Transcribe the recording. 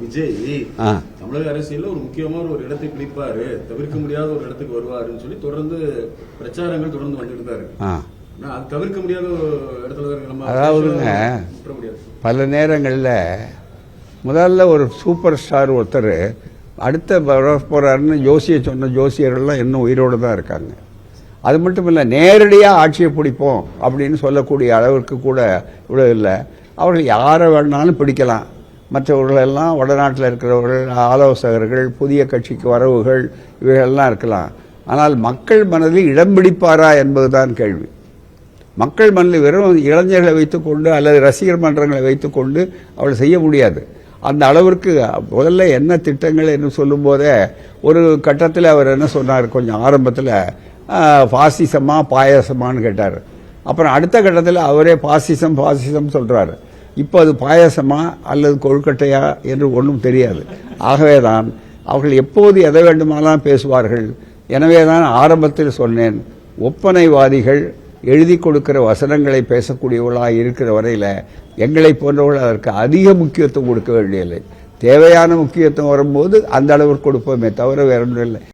விஜய் தமிழக அரசியல்ல ஒரு முக்கியமான ஒரு இடத்தை பிடிப்பாரு, தவிர்க்க முடியாத ஒரு இடத்துக்கு வருவாருன்னு சொல்லி தொடர்ந்து பிரச்சாரங்கள் தொடர்ந்து வந்துட்டு தான் இருக்கு. அது தவிர்க்க முடியாத இடத்துல நம்ம அதாவதுங்க பல நேரங்களில் முதல்ல ஒரு சூப்பர் ஸ்டார் ஒருத்தர் அடுத்த போறாருன்னு சொன்ன ஜோசியர்கள்லாம் இன்னும் உயிரோடு தான் இருக்காங்க. அது மட்டும் இல்லை, நேரடியாக ஆட்சியை பிடிப்போம் அப்படின்னு சொல்லக்கூடிய அளவிற்கு கூட இவ்வளோ இல்லை. அவர்கள் யாரை வேணாலும் பிடிக்கலாம். மற்றவர்களெல்லாம் வடநாட்டில் இருக்கிறவர்கள், ஆலோசகர்கள், புதிய கட்சிக்கு வரவுகள், இவைகள்லாம் இருக்கலாம். ஆனால் மக்கள் மனதில் இடம் பிடிப்பாரா என்பதுதான் கேள்வி. மக்கள் மனதில் வெறும் இளைஞர்களை வைத்துக்கொண்டு அல்லது ரசிகர் மன்றங்களை வைத்துக்கொண்டு அவள் செய்ய முடியாது. அந்த அளவிற்கு முதல்ல என்ன திட்டங்கள் என்று சொல்லும் போதே ஒரு கட்டத்தில் அவர் என்ன சொன்னார், கொஞ்சம் ஆரம்பத்தில் பாசிசமா பாயாசமானு கேட்டார். அப்புறம் அடுத்த கட்டத்தில் அவரே பாசிசம் சொல்றாரு. இப்போ அது பாயாசமா அல்லது கொழுக்கட்டையா என்று ஒன்றும் தெரியாது. ஆகவேதான் அவர்கள் எப்போது எதை வேண்டுமானாலும் பேசுவார்கள். எனவேதான் ஆரம்பத்தில் சொன்னேன், ஒப்பனைவாதிகள் எழுதி கொடுக்கிற வசனங்களை பேசக்கூடியவர்களாக இருக்கிற வரையில் எங்களை போன்றவர்கள் அதற்கு அதிக முக்கியத்துவம் கொடுக்க வேண்டியதில்லை. தேவையான முக்கியத்துவம் வரும்போது அந்த அளவிற்கு கொடுப்போமே தவிர வேற ஒன்றும் இல்லை.